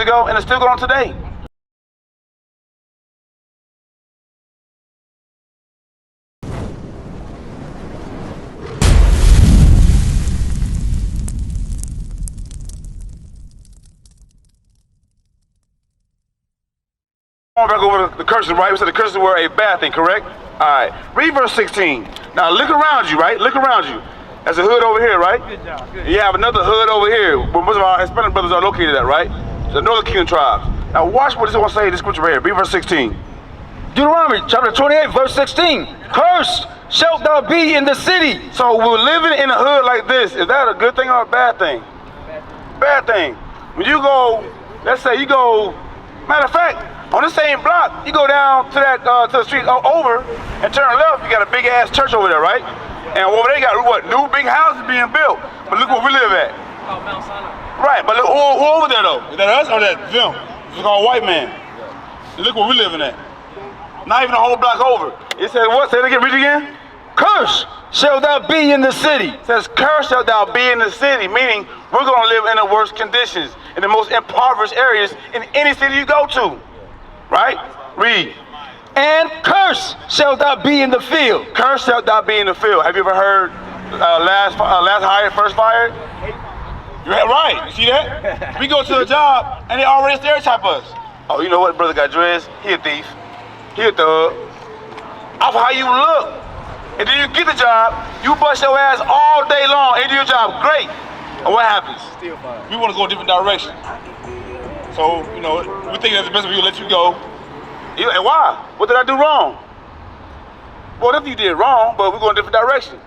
ago, and it's still going on today. Going back over the curses, right? We said the curses were a bad thing, correct? All right. Read verse 16. Now look around you, right? Look around you. There's a hood over here, right? Good job. Good. You have another hood over here where most of our Hispanic brothers are located at, right? The Northern Kingdom tribes. Now watch what this one say in the scripture right here. Read verse 16. Deuteronomy chapter 28, verse 16. Cursed shalt thou be in the city. So we're living in a hood like this. Is that a good thing or a bad thing? Bad thing. When you go, let's say you go, matter of fact, on the same block, you go down to that to the street over and turn left. You got a big ass church over there, right? And over there, you got what? New big houses being built. But look where we live at. Oh, Mount Sinai. Right, but look, who over there though? Is that us or that them? It's called white man. Look where we living at. Not even a whole block over. It says what? Say it again. Read it again. Cursed shalt thou be in the city. It says, cursed shalt thou be in the city, meaning we're going to live in the worst conditions, in the most impoverished areas in any city you go to. Right? Read. And cursed shalt thou be in the field. Cursed shalt thou be in the field. Have you ever heard last hired, first fired? Right. You see that? We go to a job and they already stereotype us. Oh, you know what? Brother got dreads. He a thief. He a thug. Off how you look. And then you get the job, you bust your ass all day long and do your job great. And what happens? Still fine. We want to go a different direction. So, you know, we think that's the best way to let you go. And why? What did I do wrong? Well, nothing you did wrong, but we're going a different direction.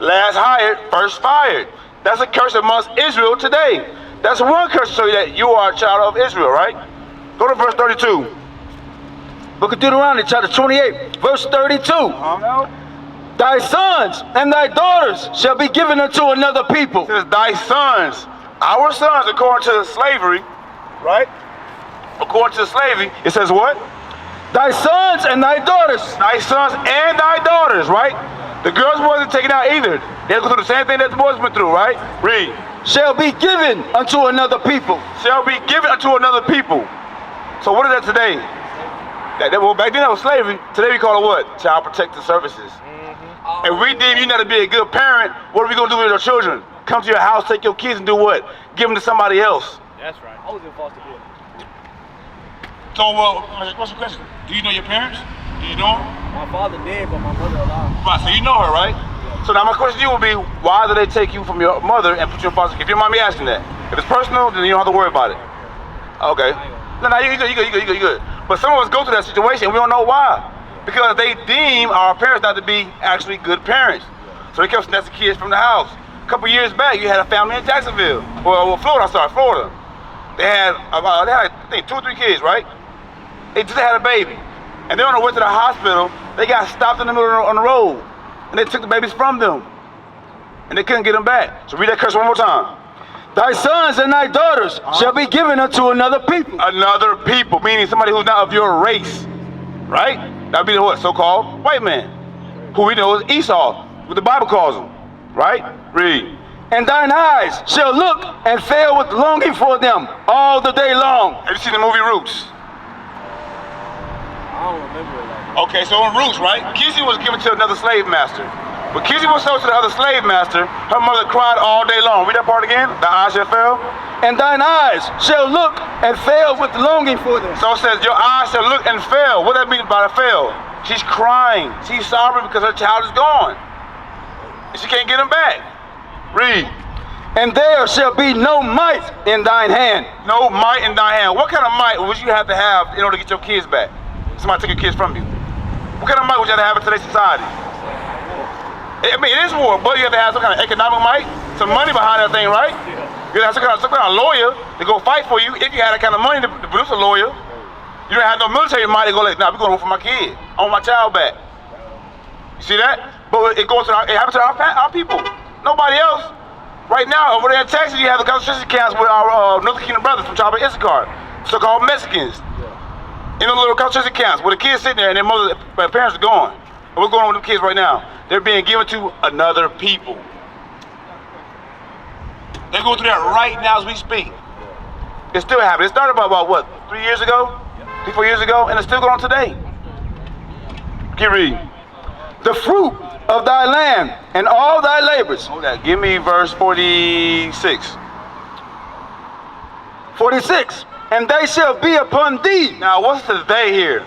Last hired, first fired. That's a curse amongst Israel today. That's one curse to show you that you are a child of Israel, right? Go to verse 32. Book of Deuteronomy chapter 28, verse 32. Thy sons and thy daughters shall be given unto another people. It says thy sons. Our sons, according to slavery, right? According to slavery, it says what? Thy sons and thy daughters. Thy sons and thy daughters, right? The girls wasn't taken out either. They had to go through the same thing that the boys went through, right? Read. Shall be given unto another people. Shall be given unto another people. So what is that today? Well, back then that was slavery. Today we call it what? Child Protective Services. If we deem you not to be a good parent, what are we going to do with our children? Come to your house, take your kids and do what? Give them to somebody else. That's right. I was in foster care. So, what's your question? Do you know your parents? Do you know them? My father did, but my mother alive. Right, so you know her, right? So now my question to you would be, why do they take you from your mother and put you in foster care? If you don't mind me asking that. If it's personal, then you don't have to worry about it. Okay. No, you good. But some of us go through that situation and we don't know why. Because they deem our parents not to be actually good parents. So they kept snatching kids from the house. A couple years back, you had a family in Jacksonville. Florida. They had, I think, 2 or 3 kids, right? They just had a baby. And they're on the way to the hospital. They got stopped in the middle on the road. And they took the babies from them. And they couldn't get them back. So read that curse one more time. Thy sons and thy daughters shall be given unto another people. Another people, meaning somebody who's not of your race. Right? That would be the what? So-called white man. Who we know is Esau. What the Bible calls him. Right? Read. And thine eyes shall look and fail with longing for them all the day long. Have you seen the movie Roots? I don't remember it like that. Okay, so in Roots, right? Kizzy was given to another slave master. When Kizzy was sold to the other slave master, her mother cried all day long. Read that part again. The eyes shall fail. And thine eyes shall look and fail with longing for them. So it says, your eyes shall look and fail. What does that mean by the fail? She's crying. She's sorry because her child is gone. And she can't get him back. Read. And there shall be no might in thine hand. No might in thine hand. What kind of might would you have to have in order to get your kids back? Somebody took your kids from you. What kind of might would you have to have in today's society? I mean, it is war, but you have to have some kind of economic might, some money behind that thing, right? You have to have some kind of lawyer to go fight for you. If you had that kind of money to produce a lawyer, you don't have no military might to go like, nah, we're going to work for my kid. I want my child back. You see that? But it happens to our people. Nobody else. Right now, over there in Texas, you have the concentration camps with our Northern Kingdom brothers from Tribe of Issachar, so-called Mexicans. In those little concentration camps where the kids sitting there and their parents are gone. And what's going on with them kids right now? They're being given to another people. They're going through that right now as we speak. It's still happening. It started about what, 3 years ago? 3, 4 years ago, and it's still going on today. Keep reading. The fruit of thy land and all thy labors. Hold that. Give me verse 46. 46. And they shall be upon thee. Now, what's the they here?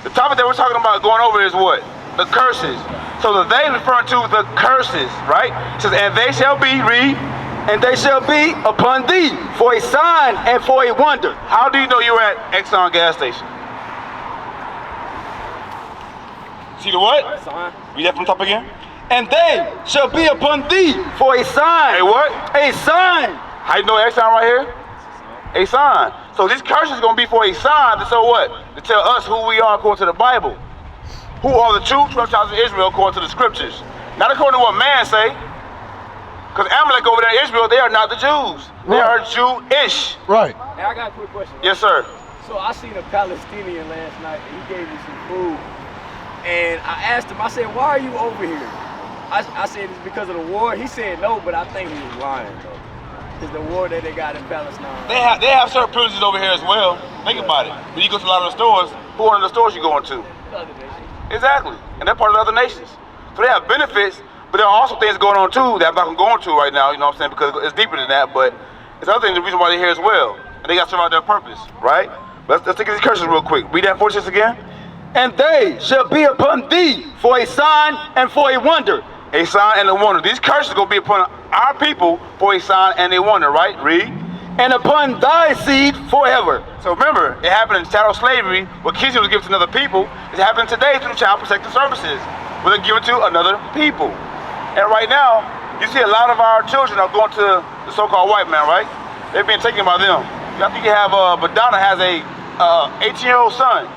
The topic that we're talking about going over is what? The curses. So the they referring to the curses, right? It says, and they shall be, read. And they shall be upon thee for a sign and for a wonder. How do you know you're at Exxon gas station? See the what? Sign. Read that from the top again. And they shall be upon thee for a sign. A what? A sign. How you know Exxon right here? A sign. So these curses are going to be for a sign to show what? To tell us who we are according to the Bible. Who are the true 12 tribes of Israel according to the scriptures. Not according to what man say. Because Amalek over there in Israel, they are not the Jews. They are Jewish. Right. Hey, I got a quick question. Yes, sir. So I seen a Palestinian last night, and he gave me some food. And I asked him, I said, why are you over here? I said, it's because of the war. He said no, but I think he was lying, though. It's the war that they got in Palestine. They have certain privileges over here as well. Think about it. When you go to a lot of the stores, who are in the stores you going to? Other nations. Exactly. And they're part of the other nations. So they have benefits, but there are also things going on too that I'm not going to go into right now, you know what I'm saying, because it's deeper than that, but it's other things, the reason why they're here as well. And they got to serve out their purpose, right? Let's take these curses real quick. Read that 46 again. And they shall be upon thee for a sign and for a wonder. A sign and a wonder. These curses are going to be upon our people for a sign and a wonder, right? Read. And upon thy seed forever. So remember, it happened in chattel slavery, where kids was given to other people. It's happening today through Child Protective Services, where they're given to another people. And right now, you see a lot of our children are going to the so-called white man, right? They're being taken by them. I think you have, Madonna has a 18-year-old son.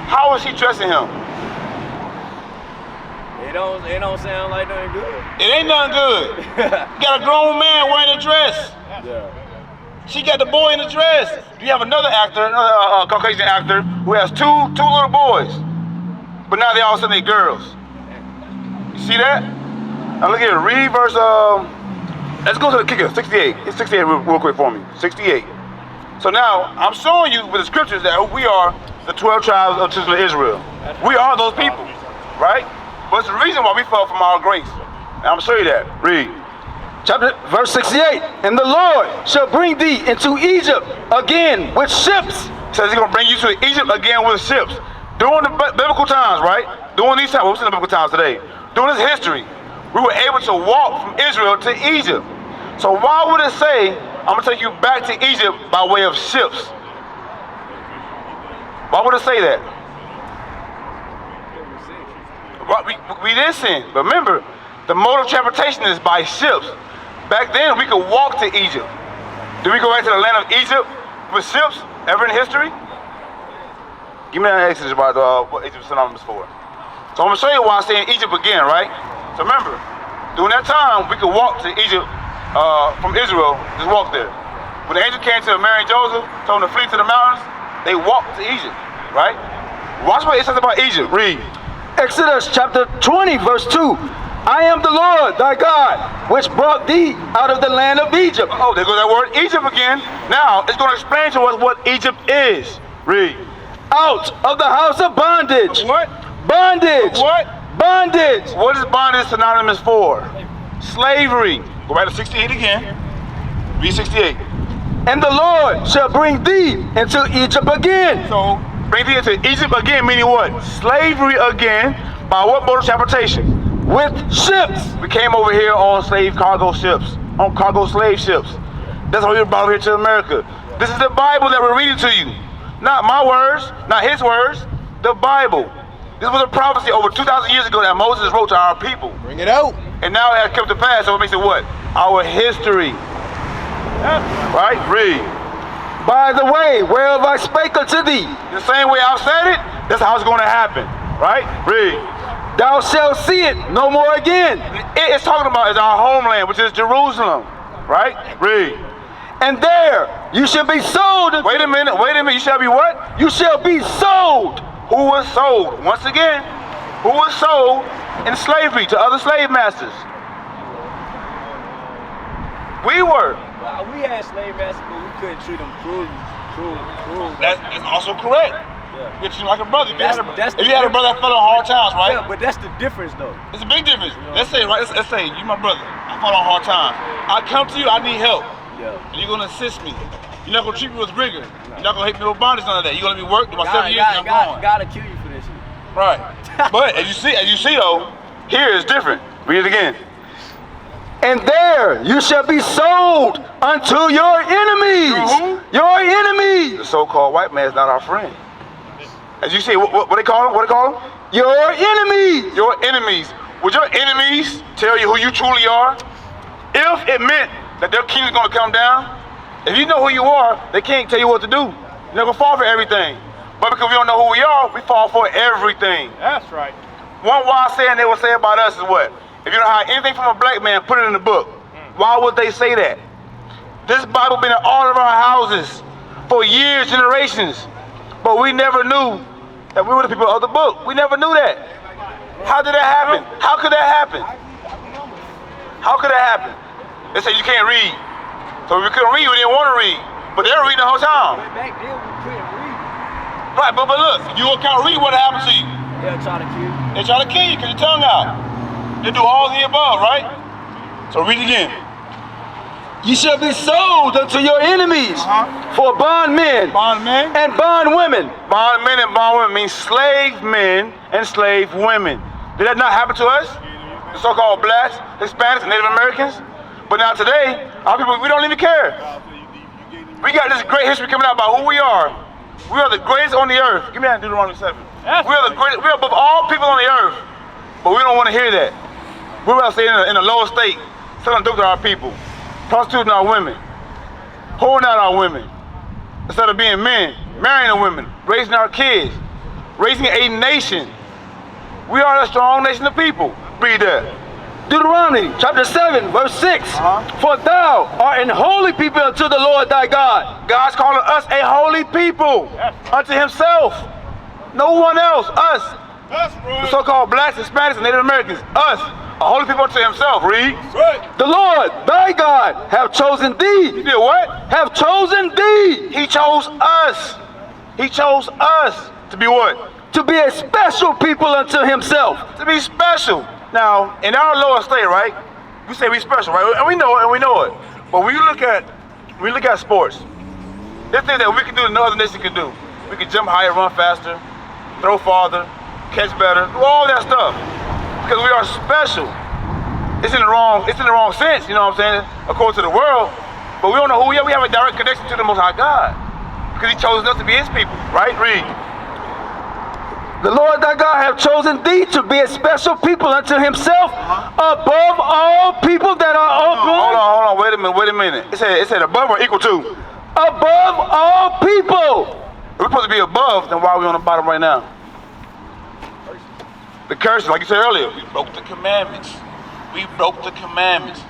How is she dressing him? It don't sound like nothing good. It ain't nothing good. You got a grown man wearing a dress. Yeah. She got the boy in the dress. You have another actor, another Caucasian actor, who has two little boys. But now they all of a sudden they girls. You see that? Now look here, read verse, let's go to the kicker, 68. It's 68 real quick for me, 68. So now, I'm showing you with the scriptures that we are the 12 tribes of children of Israel. We are those people, right? But it's the reason why we fell from our grace. And I'm gonna show you that. Read. Verse 68. And the Lord shall bring thee into Egypt again with ships. It says he's gonna bring you to Egypt again with ships. During the biblical times, right? During these times, we're in the biblical times today. During this history, we were able to walk from Israel to Egypt. So why would it say, I'm gonna take you back to Egypt by way of ships? Why would it say that? We did sin, but remember, the mode of transportation is by ships. Back then, we could walk to Egypt. Did we go back to the land of Egypt with ships ever in history? Give me that Exodus about what Egypt is synonymous for. So I'm gonna show you why I'm saying Egypt again, right? So remember, during that time, we could walk to Egypt from Israel, just walk there. When the angel came to Mary and Joseph, told them to flee to the mountains, they walked to Egypt, right? Watch what it says about Egypt. Read. Exodus chapter 20, verse 2. I am the Lord thy God, which brought thee out of the land of Egypt. Oh, there goes that word Egypt again. Now, it's going to explain to us what Egypt is. Read. Out of the house of bondage. What? Bondage. What? Bondage. What is bondage synonymous for? Slavery. Go back to 68 again. Read 68. And the Lord shall bring thee into Egypt again. So, bring thee into Egypt again, meaning what? Slavery again. By what mode of transportation? With ships. We came over here on slave cargo ships, on cargo slave ships. That's why we were brought over here to America. This is the Bible that we're reading to you. Not my words, not his words, the Bible. This was a prophecy over 2,000 years ago that Moses wrote to our people. Bring it out. And now it has come to pass, so it makes it what? Our history. Right? Read. By the way whereof I spake unto thee. The same way I said it, that's how it's going to happen. Right? Read. Thou shalt see it no more again. It's talking about is our homeland, which is Jerusalem. Right? Read. And there you shall be sold. Wait a minute. You shall be what? You shall be sold. Who was sold? Once again, who was sold in slavery to other slave masters? We were. we had slave masters, but we couldn't treat them cruel. That's also correct. Yeah. You treat him like a brother. If you That's had a brother that fell on hard times, right? Yeah, but that's the difference, though. It's a big difference. Let's say, right? Let's say you my brother. I fall on hard times. I come to you. I need help. Yeah. And you're gonna assist me. You're not gonna treat me with rigor. You're not gonna hit me with bondage, none of that. You're gonna let me work, do my 7 years, and I'm gone. Gotta kill you for this shit. Right. But as you see though, here is different. Read it again. And there you shall be sold unto your enemies. Your enemies. The so-called white man is not our friend. As you see, what they call him? What they call him? Your enemies. Your enemies. Would your enemies tell you who you truly are? If it meant that their king is going to come down, if you know who you are, they can't tell you what to do. You're not going to fall for everything. But because we don't know who we are, we fall for everything. That's right. One wise saying they will say about us is what? If you don't hide anything from a black man, put it in the book. Why would they say that? This Bible been in all of our houses for years, generations. But we never knew that we were the people of the book. We never knew that. How did that happen? How could that happen? How could that happen? They say you can't read. So if we couldn't read, we didn't want to read. But they were reading the whole time. Back then we couldn't read. Right, but look, if you can't read, what happened to you? They'll try to kill you. They try to kill you because your tongue out. They do all the above, right? So read it again. Ye shall be sold unto your enemies for bondmen Bondmen. and bondwomen. Bondmen and bondwomen means slave men and slave women. Did that not happen to us? The so-called blacks, Hispanics, and Native Americans? But now today, our people, we don't even care. We got this great history coming out about who we are. We are the greatest on the earth. Give me that Deuteronomy 7. We are the greatest. We are above all people on the earth. But we don't want to hear that. We're about to stay in a lower state, selling dope to our people, prostituting our women, whoring out our women, instead of being men, marrying the women, raising our kids, raising a nation. We are a strong nation of people. Read that. Deuteronomy chapter 7, verse 6. For thou art an holy people unto the Lord thy God. God's calling us a holy people unto himself. No one else, us. The so-called blacks, Hispanics, and Native Americans, us. A holy people unto himself. Read. The Lord thy God have chosen thee. He did what? Have chosen thee. He chose us. He chose us to be what? To be a special people unto himself. To be special. Now, in our lower state, right? We say we special, right? And we know it, and we know it. But when you look at sports, there's things that we can do that no other nation can do. We can jump higher, run faster, throw farther, catch better, do all that stuff. Because we are special. It's in the wrong sense, you know what I'm saying? According to the world. But we don't know who we are. We have a direct connection to the Most High God. Because he chose us to be his people, right? Read. The Lord thy God have chosen thee to be a special people unto himself above all people that are open. Hold on, wait a minute. It said above or equal to? Above all people. If we're supposed to be above, then why are we on the bottom right now? The curses, like you said earlier, we broke the commandments. We broke the commandments.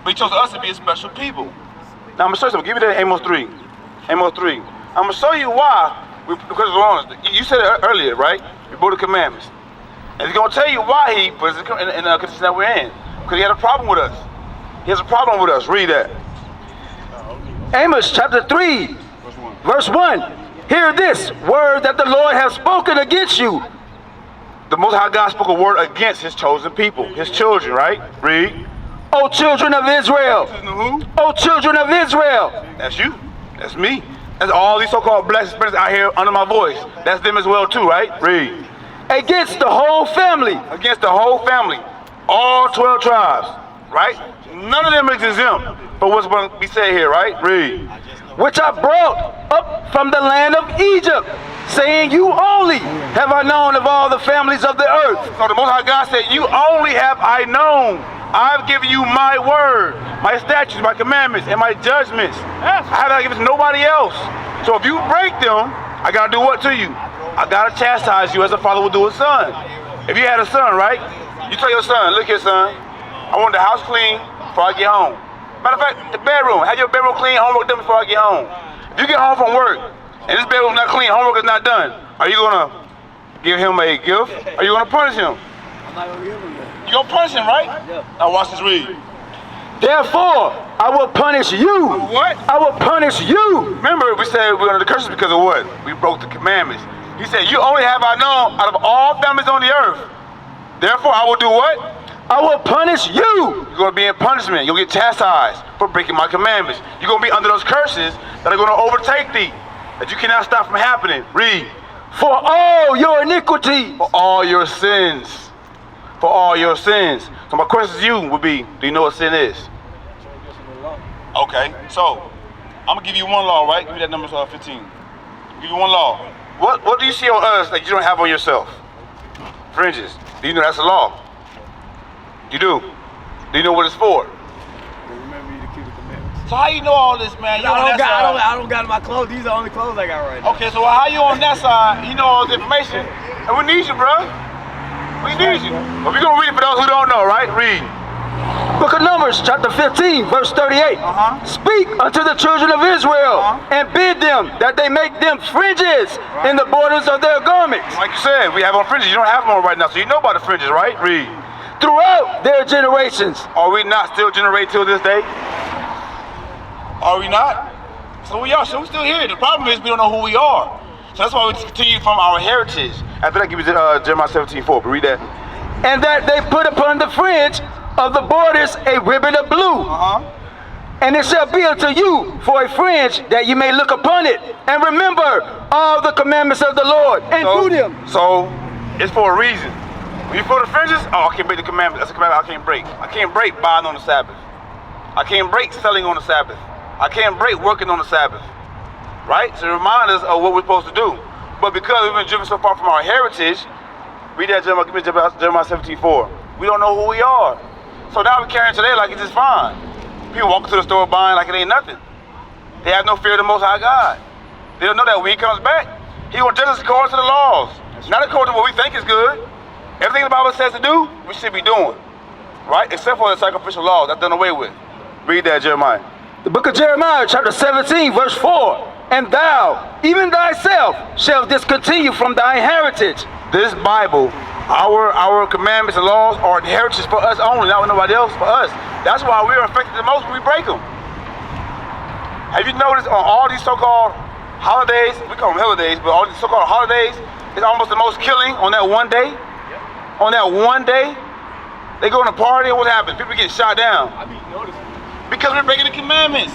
But he chose us to be a special people. Now I'm gonna show you something. Give me that Amos 3. Amos 3. I'm gonna show you why. Because we're honest. You said it earlier, right? We broke the commandments. And he's going to tell you why he put us in the condition that we're in. Because he had a problem with us. He has a problem with us. Read that. Amos chapter 3, verse 1. Hear this word that the Lord has spoken against you. The Most High God spoke a word against his chosen people, his children, right? Read. O children of Israel. Who? O children of Israel. That's you. That's me. That's all these so-called blacks out here under my voice. That's them as well too, right? Read. Against the whole family. Against the whole family. All 12 tribes, right? None of them is exempt for what's going to be said here, right? Read. Which I brought up from the land of Egypt, saying, you only have I known of all the families of the earth. So the Most High God said, you only have I known. I've given you my word, my statutes, my commandments, and my judgments. I have not given it to nobody else. So if you break them, I gotta do what to you? I gotta chastise you as a father would do a son. If you had a son, right? You tell your son, look here, son, I want the house clean before I get home. Matter of fact, the bedroom, have your bedroom clean, homework done before I get home. If you get home from work and this bedroom's not clean, homework is not done, are you gonna give him a gift? Are you gonna punish him? I'm not gonna give him that. You gonna punish him, right? Yeah. Now watch this read. Therefore, I will punish you. What? I will punish you. Remember, we said we're under the curses because of what? We broke the commandments. He said, you only have I known out of all families on the earth. Therefore, I will do what? I will punish you. You're going to be in punishment. You'll get chastised for breaking my commandments. You're going to be under those curses that are going to overtake thee, that you cannot stop from happening. Read. For all your iniquity. For all your sins. For all your sins. So my question to you would be, do you know what sin is? Okay, so I'm going to give you one law, right? Give me that number 15. Give you one law. What do you see on us that you don't have on yourself? Fringes. Do you know that's a law? You do. Do you know what it's for? Remember you to keep the commandments. So how you know all this, man? You I don't got my clothes. These are the only clothes I got right now. Okay, so how you on that side? You know all this information, and we need you, bro. We need you. But we're gonna read it for those who don't know, right? Read. Book of Numbers, chapter 15, verse 38. Speak unto the children of Israel and bid them that they make them fringes in the borders of their garments. Like you said, we have on fringes. You don't have them on right now, so you know about the fringes, right? Read. Throughout their generations. Are we not still generating till this day? Are we not? So we are. So we're still here. The problem is we don't know who we are. So that's why we continue from our heritage. After that, give me Jeremiah 17:4. Read that. And that they put upon the fringe of the borders a ribbon of blue. And it shall be unto you for a fringe that you may look upon it and remember all the commandments of the Lord and do them. So it's for a reason. When you feel the fringes, oh, I can't break the commandment. That's a commandment I can't break. I can't break buying on the Sabbath. I can't break selling on the Sabbath. I can't break working on the Sabbath. Right? So remind us of what we're supposed to do. But because we've been driven so far from our heritage, read that Jeremiah 17:4. We don't know who we are. So now we're carrying today like it's just fine. People walking to the store buying like it ain't nothing. They have no fear of the Most High God. They don't know that when He comes back, He will judge us according to the laws, not according to what we think is good. Everything the Bible says to do, we should be doing, right? Except for the sacrificial laws, that's done away with. Read that, Jeremiah. The book of Jeremiah, chapter 17, verse 4. And thou, even thyself, shalt discontinue from thy heritage. This Bible, our commandments and laws are heritage for us only, not for nobody else, for us. That's why we're affected the most when we break them. Have you noticed on all these so-called holidays, we call them holidays, but all these so-called holidays, it's almost the most killing on that one day. On that one day, they go to a party and what happens? People get shot down. I be noticing. Because we're breaking the commandments.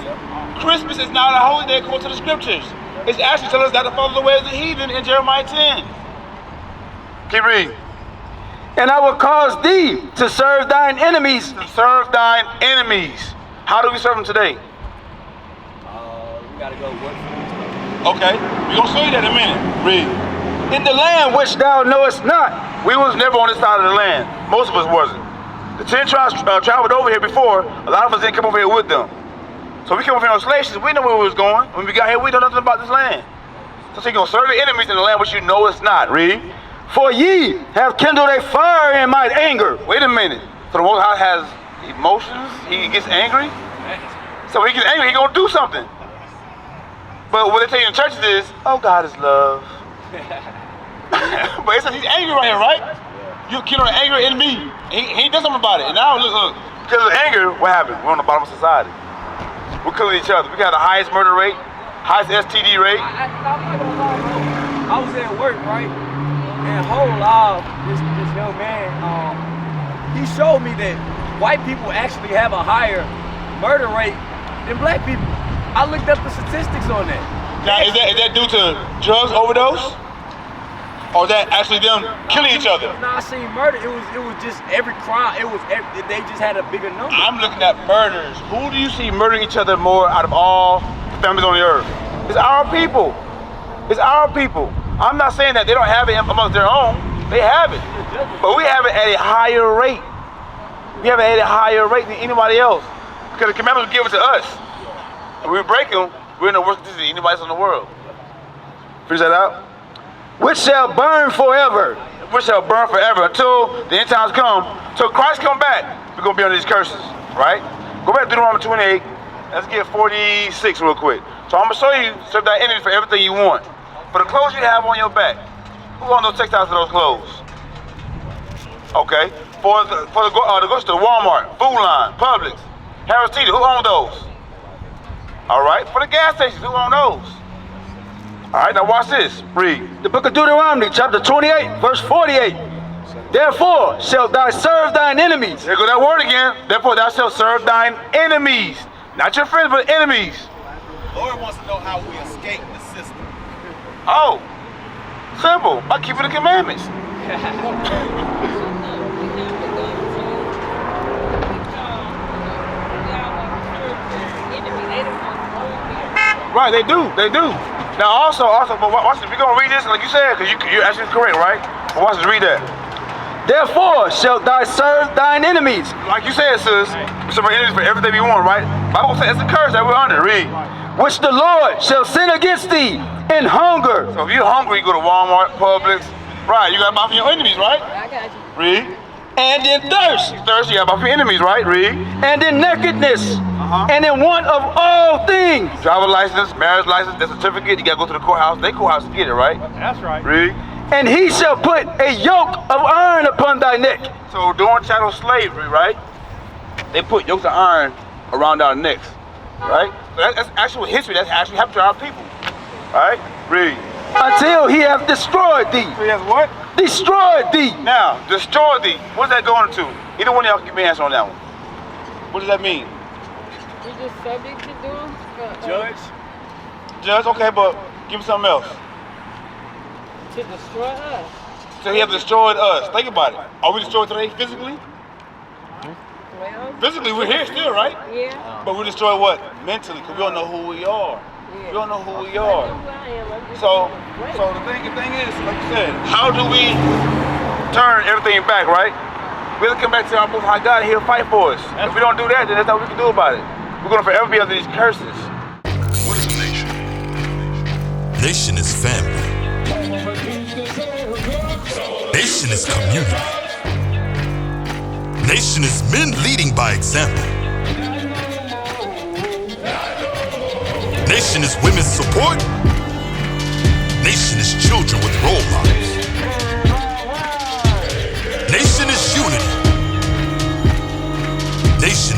Christmas is not a holy day according to the scriptures. It's actually telling us not to follow the ways of the heathen in Jeremiah 10. Keep reading. And I will cause thee to serve thine enemies. To serve thine enemies. How do we serve them today? We gotta go work for them. Okay, we're gonna show you that in a minute. Read. In the land which thou knowest not. We was never on this side of the land. Most of us wasn't. The 10 tribes traveled over here before. A lot of us didn't come over here with them. So we came over here on slaves. We know where we was going. When we got here, we know nothing about this land. So you're going to serve the enemies in the land which you know it's not. Read. For ye have kindled a fire in my anger. Wait a minute. So the Most High has emotions? He gets angry? So when he gets angry, he's going to do something. But what they tell you in churches is, oh, God is love. But it says he's angry right here, right? You kill an angry enemy. He does something about it. And now look. Because of anger, what happened? We're on the bottom of society. We're killing each other. We got the highest murder rate, highest STD rate. I was at work, right? And whole live, this young man, he showed me that white people actually have a higher murder rate than black people. I looked up the statistics on that. Now, is that due to drugs overdose? Or is that actually them killing each other? No, I seen murder. It was just every crime. They just had a bigger number. I'm looking at murders. Who do you see murdering each other more out of all families on the earth? It's our people. It's our people. I'm not saying that they don't have it amongst their own. They have it. But we have it at a higher rate. We have it at a higher rate than anybody else. Because the commandments were given to us. And we break them, we're in the worst position than anybody else in the world. Finish that out. Which shall burn forever. Which shall burn forever until the end times come. Till Christ come back, we're going to be under these curses, right? Go back to Deuteronomy 28. Let's get 46 real quick. So I'm going to show you, serve that enemy for everything you want. For the clothes you have on your back, who want those textiles for those clothes? Okay. For the go to the Walmart, Food Line, Publix, Harris Teeter, who owned those? All right, for the gas stations, who owned those? All right, now watch this. Read. The book of Deuteronomy, chapter 28, verse 48. Therefore shalt thou serve thine enemies. There go that word again. Therefore thou shalt serve thine enemies. Not your friends, but enemies. The Lord wants to know how we escape the system. Oh, simple. By keeping the commandments. Right, they do. Now also, but watch this. We're gonna read this like you said, because you're actually correct, right? But watch this, read that. Therefore shalt thou serve thine enemies. Like you said, sis, we serve our enemies for everything we want, right? Bible says it's a curse that we're under. Read. Which the Lord shall send against thee in hunger. So if you're hungry, you go to Walmart, Publix. Right, you gotta buy from your enemies, right? I got you. Read. And in thirst. Thirst, you gotta buy from your enemies, right? Read. And in nakedness. And in want of all things. Driver license, marriage license, death certificate, you gotta go to the courthouse. They courthouse to get it, right? That's right. Read. And he shall put a yoke of iron upon thy neck. So during chattel slavery, right? They put yokes of iron around our necks, right? So that's actual history. That's actually happened to our people, right? Read. Until he hath destroyed thee. So he has what? Destroyed thee. Now, destroy thee. What's that going to? Either one of y'all can give me an answer on that one. What does that mean? We just subject to doing. Judge. Judge, okay, but give me something else. To destroy us. So he has destroyed us. Think about it. Are we destroyed today physically? Well, Physically, we're here still, right? yeah. But we're destroyed what? Mentally, because we don't know who we are. Yeah. We don't know who we I are. know who I am. I'm just So wait. the thing is, like you said, how do we turn everything back, right? We have to come back to our Most High God and He'll fight for us. If we don't do that, then there's nothing we can do about it. We're going to forever be under these curses. What is a nation? Nation is family. Nation is community. Nation is men leading by example. Nation is women's support. Nation is children with role models. Nation is unity. Nation